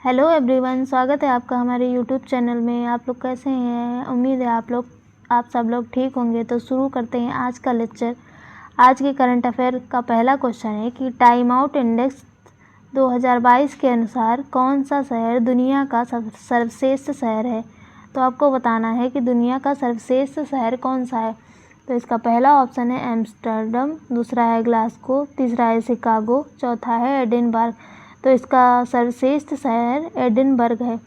Hello everyone, स्वागत है आपका हमारे यूट्यूब चैनल में। आप लोग कैसे हैं? उम्मीद है आप सब लोग ठीक होंगे। तो शुरू करते हैं आज का लेक्चर। आज के करंट अफेयर का पहला क्वेश्चन है कि टाइम आउट इंडेक्स 2022 के अनुसार कौन सा शहर दुनिया का सर्वश्रेष्ठ शहर है। तो आपको बताना है कि दुनिया का सर्वश्रेष्ठ शहर कौन सा है। तो इसका पहला ऑप्शन है एम्स्टर्डम, दूसरा है ग्लासगो, तीसरा है शिकागो, चौथा है एडिनबर्ग। तो इसका सर्वश्रेष्ठ शहर एडिनबर्ग है।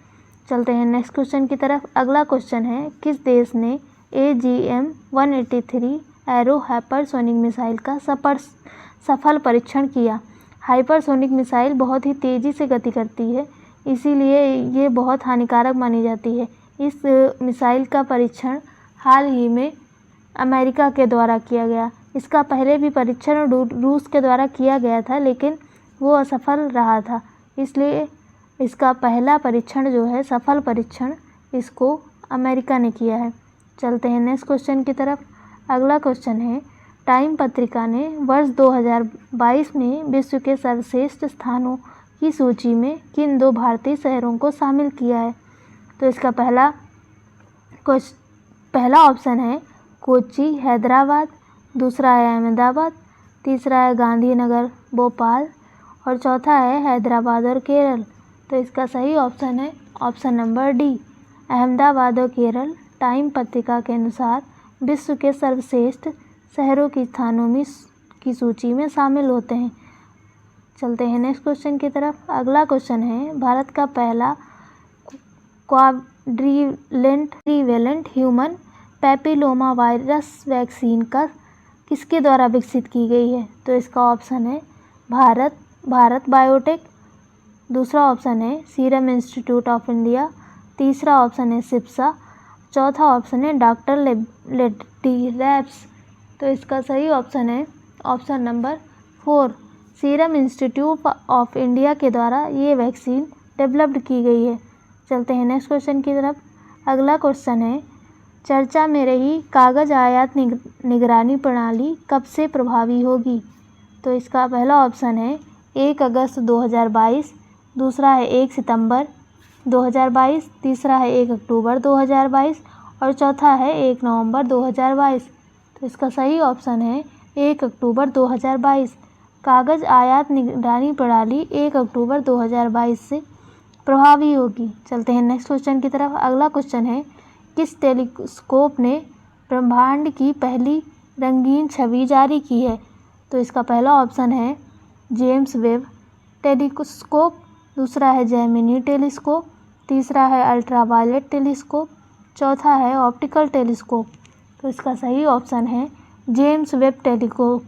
चलते हैं नेक्स्ट क्वेश्चन की तरफ। अगला क्वेश्चन है, किस देश ने AGM-183 एरो हाइपरसोनिक मिसाइल का सफल परीक्षण किया। हाइपरसोनिक मिसाइल बहुत ही तेज़ी से गति करती है, इसीलिए ये बहुत हानिकारक मानी जाती है। इस मिसाइल का परीक्षण हाल ही में अमेरिका के द्वारा किया गया। इसका पहले भी परीक्षण रूस के द्वारा किया गया था, लेकिन वो असफल रहा था, इसलिए इसका पहला परीक्षण जो है सफल परीक्षण इसको अमेरिका ने किया है। चलते हैं नेक्स्ट क्वेश्चन की तरफ। अगला क्वेश्चन है, टाइम पत्रिका ने वर्ष 2022 में विश्व के सर्वश्रेष्ठ स्थानों की सूची में किन दो भारतीय शहरों को शामिल किया है। तो इसका पहला ऑप्शन है कोच्चि हैदराबाद, दूसरा है अहमदाबाद, तीसरा है गांधीनगर भोपाल और चौथा है हैदराबाद और केरल। तो इसका सही ऑप्शन है ऑप्शन नंबर डी, अहमदाबाद और केरल टाइम पत्रिका के अनुसार विश्व के सर्वश्रेष्ठ शहरों की स्थानों में की सूची में शामिल होते हैं। चलते हैं नेक्स्ट क्वेश्चन की तरफ। अगला क्वेश्चन है, भारत का पहला quadrivalent human papilloma virus vaccine का किसके द्वारा विकसित की गई है। तो इसका ऑप्शन है भारत बायोटेक, दूसरा ऑप्शन है सीरम इंस्टीट्यूट ऑफ इंडिया, तीसरा ऑप्शन है सिप्सा, चौथा ऑप्शन है डॉक्टर लेडी लैब्स। तो इसका सही ऑप्शन है option number 4, serum institute of India के द्वारा ये वैक्सीन डेवलप्ड की गई है। चलते हैं नेक्स्ट क्वेश्चन की तरफ। अगला क्वेश्चन है, चर्चा में रही कागज़ आयात निगरानी प्रणाली कब से प्रभावी होगी। तो इसका पहला ऑप्शन है 1 अगस्त 2022, दूसरा है 1 सितंबर 2022, तीसरा है 1 अक्टूबर 2022 और चौथा है 1 नवंबर 2022। तो इसका सही ऑप्शन है 1 अक्टूबर 2022। कागज़ आयात निगरानी प्रणाली 1 अक्टूबर 2022 से प्रभावी होगी। चलते हैं नेक्स्ट क्वेश्चन की तरफ। अगला क्वेश्चन है, किस टेलीस्कोप ने ब्रह्मांड की पहली रंगीन छवि जारी की है। तो इसका पहला ऑप्शन है जेम्स वेब टेलीस्कोप, दूसरा है जेमिनी टेलीस्कोप, तीसरा है अल्ट्रावायलेट टेलीस्कोप, चौथा है ऑप्टिकल टेलीस्कोप। तो इसका सही ऑप्शन है जेम्स वेब टेलीस्कोप।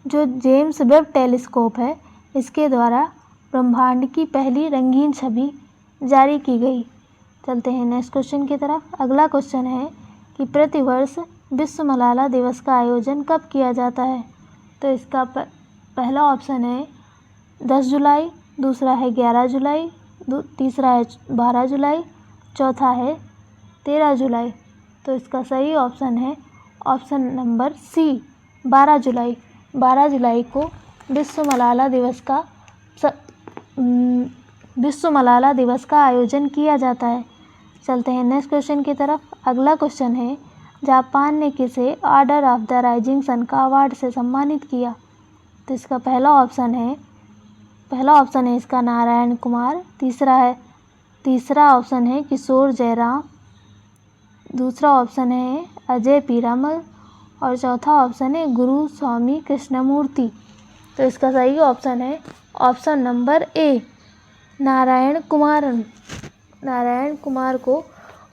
जो जेम्स वेब टेलीस्कोप है, इसके द्वारा ब्रह्मांड की पहली रंगीन छवि जारी की गई। चलते हैं नेक्स्ट क्वेश्चन की तरफ। अगला क्वेश्चन है कि प्रतिवर्ष विश्व मलाला दिवस का आयोजन कब किया जाता है। तो इसका पहला ऑप्शन है 10 जुलाई, दूसरा है 11 जुलाई, तीसरा है 12 जुलाई, चौथा है 13 जुलाई। तो इसका सही ऑप्शन है ऑप्शन नंबर सी, 12 जुलाई। 12 जुलाई को विश्व मलाला दिवस का आयोजन किया जाता है। चलते हैं नेक्स्ट क्वेश्चन की तरफ। अगला क्वेश्चन है, जापान ने किसे order of the rising sun का अवार्ड से सम्मानित किया। तो इसका पहला ऑप्शन है इसका नारायण कुमार, तीसरा ऑप्शन है किशोर जयराम, दूसरा ऑप्शन है अजय पीरामल और चौथा ऑप्शन है गुरु स्वामी कृष्णमूर्ति। तो इसका सही ऑप्शन है option number A, Narayan Kumar को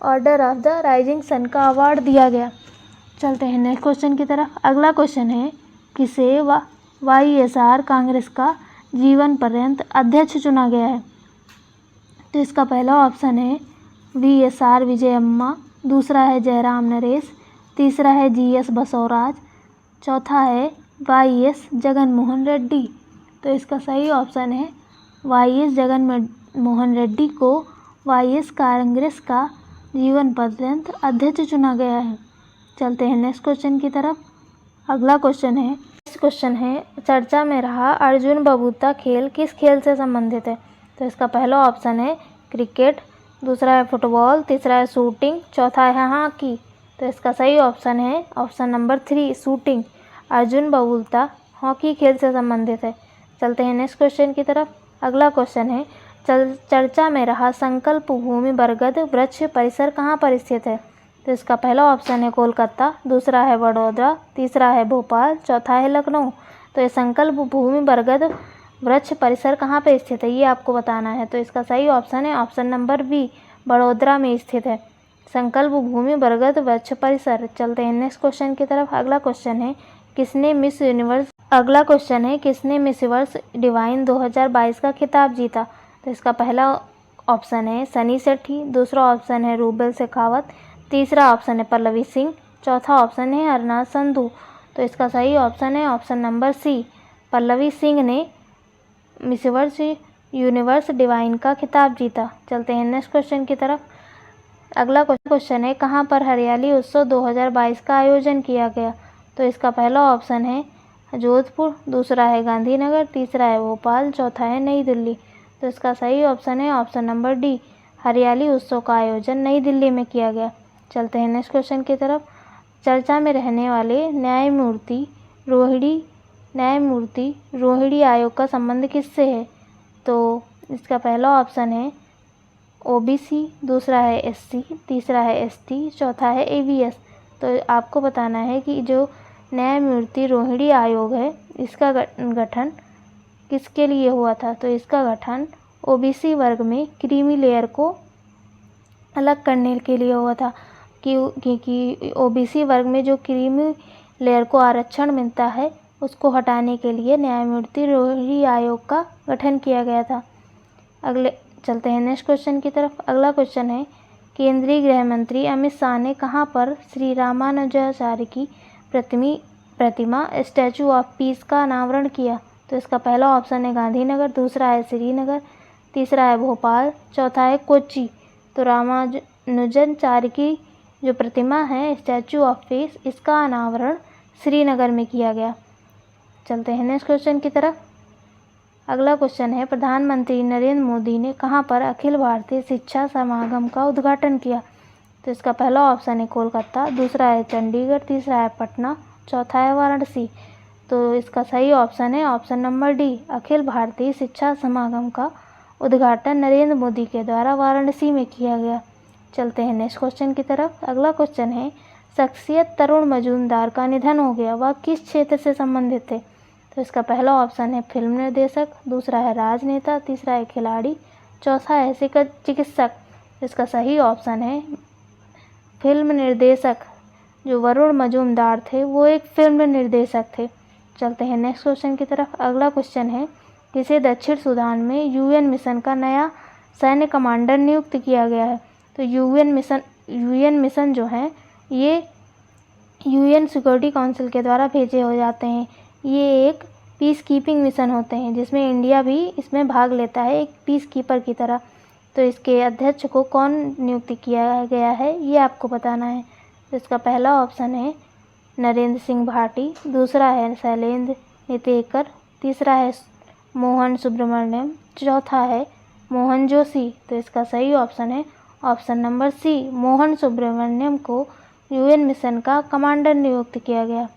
order of the rising sun का अवार्ड दिया गया। चलते हैं नेक्स्ट क्वेश्चन की तरफ। अगला क्वेश्चन है, किसे YSR कांग्रेस का जीवन पर्यंत अध्यक्ष चुना गया है। तो इसका पहला ऑप्शन है VSR विजयम्मा, दूसरा है जयराम नरेश, तीसरा है GS बसवराज, चौथा है YS जगनमोहन रेड्डी। तो इसका सही ऑप्शन है YS जगनमोहन रेड्डी को YS कांग्रेस का जीवन पर्यंत अध्यक्ष चुना गया है। चलते हैं नेक्स्ट क्वेश्चन की तरफ। अगला क्वेश्चन है, चर्चा में रहा अर्जुन बबूता खेल किस खेल से संबंधित है। तो इसका पहला ऑप्शन है क्रिकेट, दूसरा है फुटबॉल, तीसरा है शूटिंग, चौथा है हॉकी। तो इसका सही ऑप्शन है ऑप्शन नंबर 3 शूटिंग। अर्जुन बहुलता हॉकी खेल से संबंधित है। चलते हैं नेक्स्ट क्वेश्चन की तरफ। अगला क्वेश्चन है चर्चा में रहा संकल्प भूमि बरगद वृक्ष परिसर कहाँ पर स्थित है? तो इसका पहला ऑप्शन है कोलकाता, दूसरा है बड़ौदा, तीसरा है भोपाल, चौथा है लखनऊ। तो ये संकल्प भूमि बरगद वृक्ष परिसर कहाँ पर स्थित है ये आपको बताना है। तो इसका सही ऑप्शन है ऑप्शन नंबर बी बड़ोदरा में स्थित है संकल्प भूमि बरगद वृक्ष परिसर। चलते हैं नेक्स्ट क्वेश्चन की तरफ। अगला क्वेश्चन है किसने मिस यूनिवर्स डिवाइन 2022 का खिताब जीता? तो इसका पहला ऑप्शन है सनी सेठी, दूसरा ऑप्शन है रूबेल शेखावत, तीसरा ऑप्शन है पल्लवी सिंह, चौथा ऑप्शन है हरनाथ संधू। तो इसका सही ऑप्शन है option number C Pallavi Singh ने मिस यूनिवर्स डिवाइन का खिताब जीता। चलते हैं नेक्स्ट क्वेश्चन की तरफ। अगला क्वेश्चन है कहाँ पर हरियाली उत्सव 2022 का आयोजन किया गया? तो इसका पहला ऑप्शन है जोधपुर, दूसरा है गांधीनगर, तीसरा है भोपाल, चौथा है नई दिल्ली। तो इसका सही ऑप्शन है ऑप्शन नंबर डी हरियाली उत्सव का आयोजन नई दिल्ली में किया गया। चलते हैं नेक्स्ट क्वेश्चन की तरफ। चर्चा में रहने वाले न्यायमूर्ति रोहिणी आयोग का संबंध किससे है? तो इसका पहला ऑप्शन है ओबीसी, दूसरा है एससी, तीसरा है एसटी, चौथा है एवीएस। तो आपको बताना है कि जो न्यायमूर्ति रोहिणी आयोग है इसका गठन किसके लिए हुआ था? तो इसका गठन ओबीसी वर्ग में क्रीमी लेयर को अलग करने के लिए हुआ था क्योंकि ओबीसी वर्ग में जो क्रीमी लेयर को आरक्षण मिलता है उसको हटाने के लिए न्यायमूर्ति रोहिणी आयोग का गठन किया गया था। चलते हैं नेक्स्ट क्वेश्चन की तरफ। अगला क्वेश्चन है केंद्रीय गृह मंत्री अमित शाह ने कहाँ पर श्री रामानुजाचार्य की प्रतिमा स्टैचू ऑफ पीस का अनावरण किया? तो इसका पहला ऑप्शन है गांधीनगर, दूसरा है श्रीनगर, तीसरा है भोपाल, चौथा है कोच्चि। तो रामानुजाचार्य की जो प्रतिमा है स्टैचू ऑफ पीस इसका अनावरण श्रीनगर में किया गया। चलते हैं नेक्स्ट क्वेश्चन की तरफ। अगला क्वेश्चन है प्रधानमंत्री नरेंद्र मोदी ने कहाँ पर अखिल भारतीय शिक्षा समागम का उद्घाटन किया? तो इसका पहला ऑप्शन है कोलकाता, दूसरा है चंडीगढ़, तीसरा है पटना, चौथा है वाराणसी। तो इसका सही ऑप्शन है option number D Akhil Bharatiya शिक्षा समागम का उद्घाटन नरेंद्र मोदी के द्वारा वाराणसी में किया गया। चलते हैं नेक्स्ट क्वेश्चन की तरफ। अगला क्वेश्चन है शख्सियत तरुण मजूमदार का निधन हो गया, वह किस क्षेत्र से संबंधित थे? तो इसका पहला ऑप्शन है फिल्म निर्देशक, दूसरा है राजनेता, तीसरा है खिलाड़ी, चौथा है चिकित्सक। इसका सही ऑप्शन है फिल्म निर्देशक। जो वरुण मजूमदार थे वो एक फिल्म निर्देशक थे। चलते हैं नेक्स्ट क्वेश्चन की तरफ। अगला क्वेश्चन है किसे दक्षिण सूडान में यूएन मिशन का नया सैन्य कमांडर नियुक्त किया गया है? तो यूएन मिशन जो है ये यूएन सिक्योरिटी काउंसिल के द्वारा भेजे हो जाते हैं। ये एक पीस कीपिंग मिशन होते हैं जिसमें इंडिया भी इसमें भाग लेता है एक पीस कीपर की तरह। तो इसके अध्यक्ष को कौन नियुक्त किया गया है ये आपको बताना है। तो इसका पहला ऑप्शन है नरेंद्र सिंह भाटी, दूसरा है शैलेंद्र नितेकर, तीसरा है मोहन सुब्रमण्यम, चौथा है मोहन जोशी। तो इसका सही ऑप्शन है option number C Mohan Subramaniam को यूएन मिशन का कमांडर नियुक्त किया गया।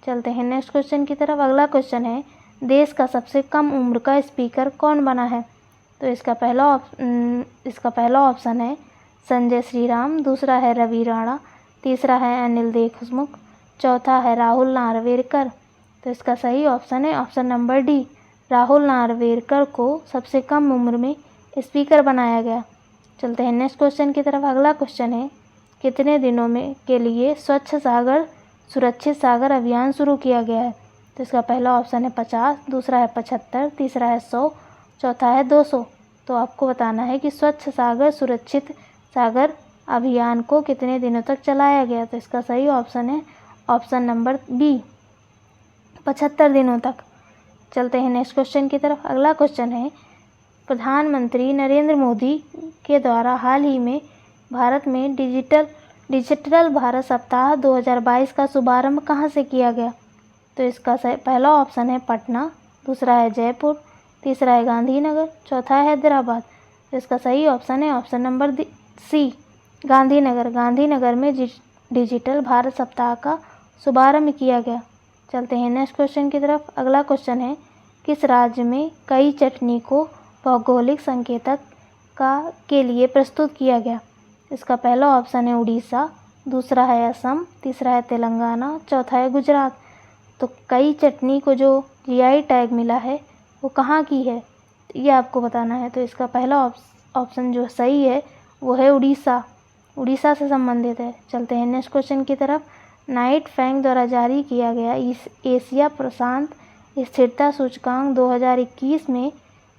चलते हैं नेक्स्ट क्वेश्चन की तरफ। अगला क्वेश्चन है देश का सबसे कम उम्र का स्पीकर कौन बना है? तो इसका पहला ऑप्शन है संजय श्रीराम, दूसरा है रवि राणा, तीसरा है अनिल देशमुख, चौथा है राहुल नार्वेकर। तो इसका सही ऑप्शन है option number D Rahul Narwekar को सबसे कम उम्र में स्पीकर बनाया गया। चलते हैं नेक्स्ट क्वेश्चन की तरफ। अगला क्वेश्चन है कितने दिनों में के लिए स्वच्छ सागर सुरक्षित सागर अभियान शुरू किया गया है? तो इसका पहला ऑप्शन है 50, दूसरा है 75, तीसरा है 100, चौथा है 200। तो आपको बताना है कि स्वच्छ सागर सुरक्षित सागर अभियान को कितने दिनों तक चलाया गया। तो इसका सही ऑप्शन है ऑप्शन नंबर बी 75 दिनों तक। चलते हैं नेक्स्ट क्वेश्चन की तरफ। अगला क्वेश्चन है प्रधानमंत्री नरेंद्र मोदी के द्वारा हाल ही में भारत में डिजिटल भारत सप्ताह 2022 का शुभारंभ कहाँ से किया गया? तो इसका पहला ऑप्शन है पटना, दूसरा है जयपुर, तीसरा है गांधीनगर, चौथा है हैदराबाद। तो इसका सही ऑप्शन है option number C, Gandhinagar. Gandhinagar में डिजिटल भारत सप्ताह का शुभारंभ किया गया। चलते हैं नेक्स्ट क्वेश्चन की तरफ। अगला क्वेश्चन है, किस राज्य में कई चटनी को भौगोलिक संकेतक के लिए प्रस्तुत किया गया? इसका पहला ऑप्शन है उड़ीसा, दूसरा है असम, तीसरा है तेलंगाना, चौथा है गुजरात। तो कई चटनी को जो जीआई टैग मिला है वो कहाँ की है, ये आपको बताना है। तो इसका पहला ऑप्शन जो सही है वो है उड़ीसा, उड़ीसा से संबंधित है। चलते हैं नेक्स्ट क्वेश्चन की तरफ। नाइट फैंग द्वारा जारी किया गया इस एशिया प्रशांत स्थिरता सूचकांक 2021 में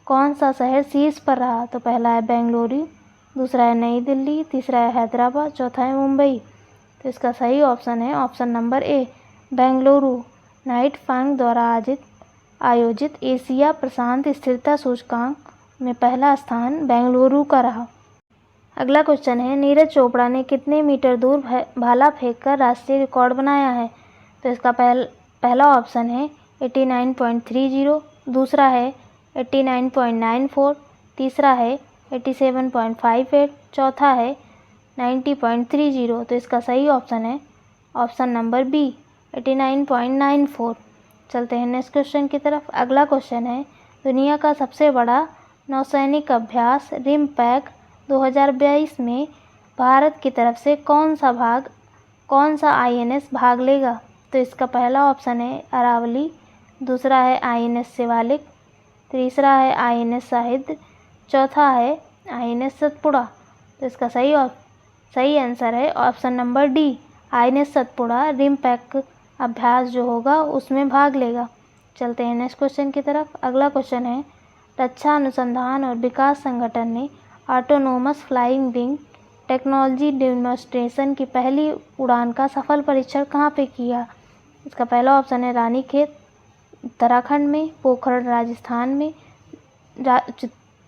कौन सा शहर शीर्ष पर रहा? तो पहला है बेंगलुरु, दूसरा है नई दिल्ली, तीसरा है हैदराबाद, चौथा है मुंबई। तो इसका सही ऑप्शन है ऑप्शन नंबर ए, बेंगलुरु। नाइट फैंग द्वारा आयोजित एशिया प्रशांत स्थिरता सूचकांक में पहला स्थान बेंगलुरु का रहा। अगला क्वेश्चन है, नीरज चोपड़ा ने कितने मीटर दूर भाला फेंककर राष्ट्रीय रिकॉर्ड बनाया है? तो इसका पहला ऑप्शन है 89.30, दूसरा है 89.94, तीसरा है 87.58, चौथा है 90.30। तो इसका सही ऑप्शन है ऑप्शन नंबर बी, 89.94। चलते हैं नेक्स्ट क्वेश्चन की तरफ। अगला क्वेश्चन है, दुनिया का सबसे बड़ा नौसैनिक अभ्यास रिमपैक 2022 में भारत की तरफ से कौन सा आईएनएस भाग लेगा? तो इसका पहला ऑप्शन है अरावली, दूसरा है आईएनएस शिवालिक, तीसरा है आईएनएस शाहिद, चौथा है आईएनएस सतपुड़ा। तो इसका सही आंसर है option number D, INS Satpura RIMPAC अभ्यास जो होगा उसमें भाग लेगा। चलते हैं नेक्स्ट क्वेश्चन की तरफ। अगला क्वेश्चन है, रक्षा अनुसंधान और विकास संगठन ने autonomous flying wing technology demonstration की पहली उड़ान का सफल परीक्षण कहाँ पे किया? इसका पहला ऑप्शन है रानीखेत उत्तराखंड में, पोखरण राजस्थान में,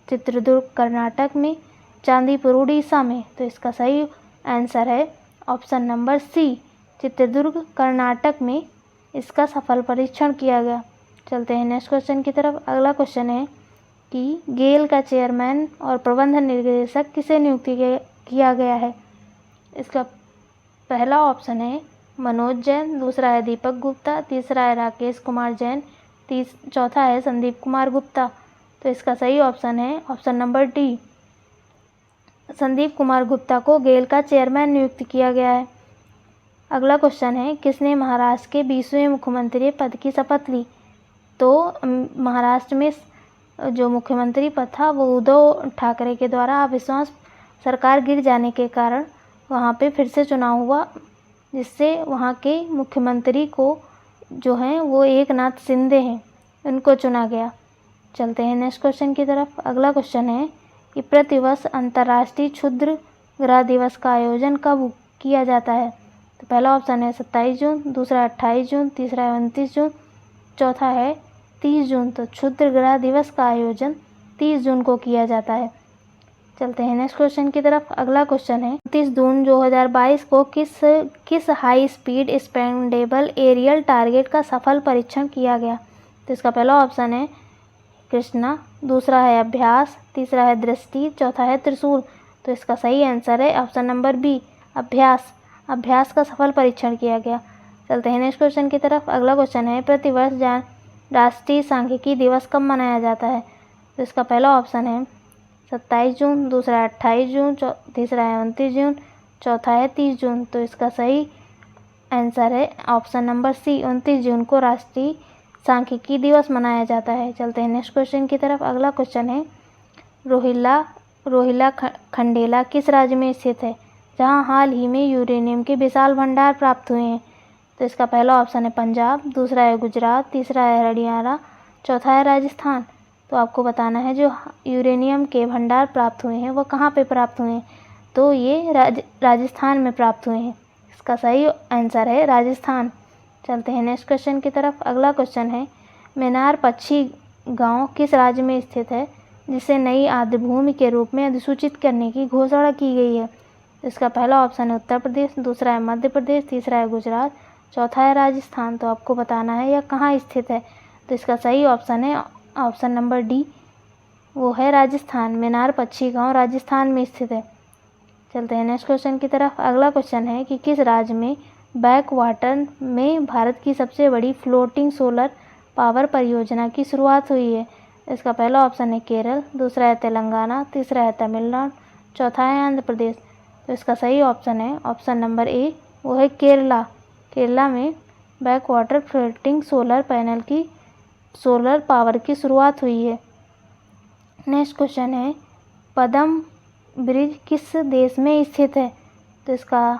चित्रदुर्ग कर्नाटक में, चांदीपुर उड़ीसा में। तो इसका सही आंसर है option number C, Chitradurga Karnataka में इसका सफल परीक्षण किया गया। चलते हैं नेक्स्ट क्वेश्चन की तरफ। अगला क्वेश्चन है कि गेल का चेयरमैन और प्रबंध निर्देशक किसे नियुक्त किया गया है? इसका पहला ऑप्शन है मनोज जैन, दूसरा है दीपक गुप्ता, तीसरा है राकेश कुमार जैन, चौथा है संदीप कुमार गुप्ता। तो इसका सही ऑप्शन है option number D, Sandeep Kumar Gupta को गेल का चेयरमैन नियुक्त किया गया है। अगला क्वेश्चन है, किसने महाराष्ट्र के 20वें मुख्यमंत्री पद की शपथ ली? तो महाराष्ट्र में जो मुख्यमंत्री पद था वो उद्धव ठाकरे के द्वारा अविश्वास सरकार गिर जाने के कारण वहाँ पे फिर से चुनाव हुआ, जिससे वहाँ के मुख्यमंत्री को जो हैं वो एकनाथ शिंदे हैं, उनको चुना गया। चलते हैं नेक्स्ट क्वेश्चन की तरफ। अगला क्वेश्चन है कि प्रतिवर्ष अंतर्राष्ट्रीय क्षुद्र ग्रह दिवस का आयोजन कब किया जाता है? तो पहला ऑप्शन है 27 जून, दूसरा 28 जून, तीसरा है 29 जून, चौथा है 30 जून। तो क्षुद्र ग्रह दिवस का आयोजन 30 जून को किया जाता है। चलते हैं नेक्स्ट क्वेश्चन की तरफ। अगला क्वेश्चन है, 29 जून 2022 को किस high speed expendable aerial target का सफल परीक्षण किया गया? तो इसका पहला ऑप्शन है कृष्णा, दूसरा है अभ्यास, तीसरा है दृष्टि, चौथा है त्रिशूल। तो इसका सही आंसर है ऑप्शन नंबर बी, अभ्यास का सफल परीक्षण किया गया। चलते हैं नेक्स्ट क्वेश्चन की तरफ। अगला क्वेश्चन है, प्रतिवर्ष राष्ट्रीय सांख्यिकी दिवस कब मनाया जाता है? तो इसका पहला ऑप्शन है 27 जून, दूसरा है 28 जून, तीसरा है 29 जून, चौथा है 30 जून। तो इसका सही आंसर है ऑप्शन नंबर सी, 29 जून को राष्ट्रीय सांख्यिकी दिवस मनाया जाता है। चलते हैं नेक्स्ट क्वेश्चन की तरफ। अगला क्वेश्चन है, रोहिला खंडेला किस राज्य में स्थित है जहां हाल ही में यूरेनियम के विशाल भंडार प्राप्त हुए हैं? तो इसका पहला ऑप्शन है पंजाब, दूसरा है गुजरात, तीसरा है हरियाणा, चौथा है राजस्थान। तो आपको बताना है जो यूरेनियम के भंडार प्राप्त हुए हैं वो कहाँ पे प्राप्त हुए हैं? तो ये राजस्थान में प्राप्त हुए हैं। इसका सही आंसर है राजस्थान। चलते हैं नेक्स्ट क्वेश्चन की तरफ। अगला क्वेश्चन है, मेनार पक्षी गांव किस राज्य में स्थित है जिसे नई आर्द्रभूमि के रूप में अधिसूचित करने की घोषणा की गई है? इसका पहला ऑप्शन है उत्तर प्रदेश, दूसरा है मध्य प्रदेश, तीसरा है गुजरात, चौथा है राजस्थान। तो आपको बताना है यह कहाँ स्थित है। तो इसका सही ऑप्शन है ऑप्शन नंबर डी वो है राजस्थान। मिनार पक्षी गांव राजस्थान में स्थित है। चलते हैं नेक्स्ट क्वेश्चन की तरफ। अगला क्वेश्चन है कि किस राज्य में बैक वाटर में भारत की सबसे बड़ी फ्लोटिंग सोलर पावर परियोजना की शुरुआत हुई है। इसका पहला ऑप्शन है केरल, दूसरा है तेलंगाना, तीसरा है तमिलनाडु, चौथा है आंध्र प्रदेश। तो इसका सही ऑप्शन है ऑप्शन नंबर ए वो है केरला। केरला में back water floating solar panel की सोलर पावर की शुरुआत हुई है। नेक्स्ट क्वेश्चन है पदम ब्रिज किस देश में स्थित है। तो इसका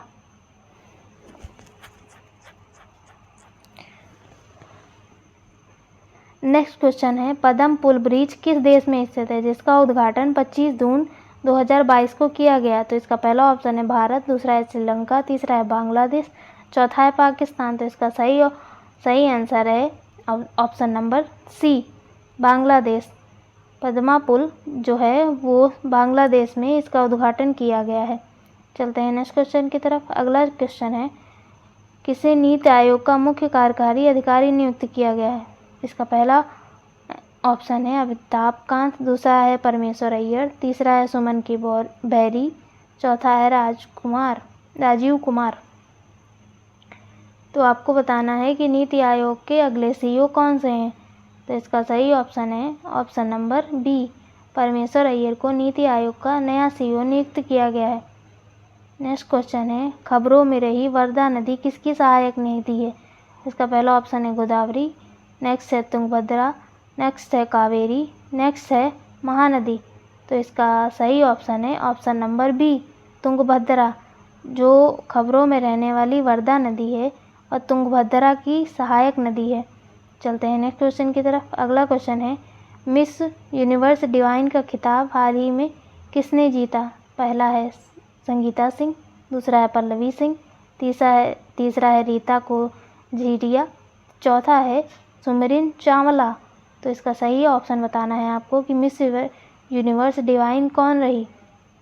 नेक्स्ट क्वेश्चन है पदम पुल ब्रिज किस देश में स्थित है, जिसका उद्घाटन 25 जून 2022 को किया गया। तो इसका पहला ऑप्शन है भारत, दूसरा है श्रीलंका, तीसरा है बांग्लादेश, चौथा है पाकिस्तान। तो इसका सही आंसर है option number C Bangladesh. Padma पुल जो है वो बांग्लादेश में इसका उद्घाटन किया गया है। चलते हैं नेक्स्ट क्वेश्चन की तरफ। अगला क्वेश्चन है किसे नीति आयोग का मुख्य कार्यकारी अधिकारी नियुक्त किया गया है। इसका पहला ऑप्शन है अमिताभ कांत, दूसरा है परमेश्वर अय्यर, तीसरा है सुमन की बैरी, चौथा है राजीव कुमार। तो आपको बताना है कि नीति आयोग के अगले सीईओ कौन से हैं। तो इसका सही ऑप्शन है ऑप्शन नंबर बी परमेश्वर अय्यर को नीति आयोग का नया सीईओ नियुक्त किया गया है। नेक्स्ट क्वेश्चन है खबरों में रही वर्धा नदी किसकी सहायक नदी है। इसका पहला ऑप्शन है गोदावरी, नेक्स्ट है तुंगभद्रा, नेक्स्ट है कावेरी, नेक्स्ट है महानदी। तो इसका सही ऑप्शन है ऑप्शन नंबर बी तुंगभद्रा, जो खबरों में रहने वाली वर्धा नदी है और तुंगभद्रा की सहायक नदी है। चलते हैं नेक्स्ट क्वेश्चन की तरफ। अगला क्वेश्चन है मिस यूनिवर्स डिवाइन का खिताब हाल ही में किसने जीता। पहला है संगीता सिंह, दूसरा है पल्लवी सिंह, तीसरा है रीता कोजीरिया, चौथा है सुमरिन चावला। तो इसका सही ऑप्शन बताना है आपको कि मिस यूनिवर्स डिवाइन कौन रही।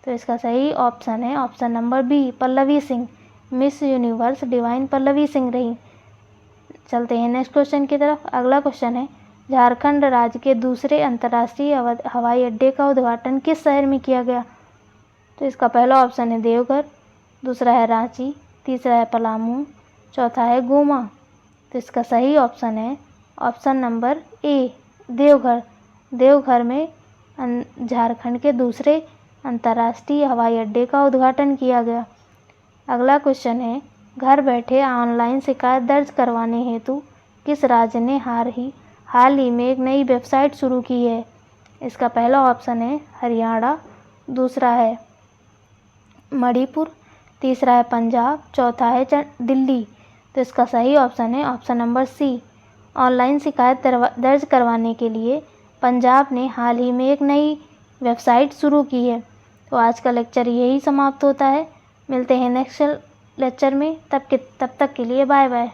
तो इसका सही ऑप्शन है option number B Pallavi Singh. Miss Universe Divine Pallavi Singh रही। चलते हैं नेक्स्ट क्वेश्चन की तरफ। अगला क्वेश्चन है झारखंड राज्य के दूसरे अंतर्राष्ट्रीय हवाई अड्डे का उद्घाटन किस शहर में किया गया। तो इसका पहला ऑप्शन है देवघर, दूसरा है रांची, तीसरा है पलामू, चौथा है गोमा। तो इसका सही ऑप्शन है ऑप्शन नंबर ए देवघर। देवघर में झारखंड के दूसरे अंतर्राष्ट्रीय हवाई अड्डे का उद्घाटन किया गया। अगला क्वेश्चन है घर बैठे ऑनलाइन शिकायत दर्ज करवाने हेतु किस राज्य ने हाल ही में एक नई वेबसाइट शुरू की है। इसका पहला ऑप्शन है हरियाणा, दूसरा है मणिपुर, तीसरा है पंजाब, चौथा है दिल्ली। तो इसका सही ऑप्शन है ऑप्शन नंबर सी ऑनलाइन शिकायत दर्ज करवाने के लिए पंजाब ने हाल ही में एक नई वेबसाइट शुरू की है। तो आज का लेक्चर यही समाप्त होता है। मिलते हैं नेक्स्ट लेक्चर में, तब तक के लिए बाय बाय।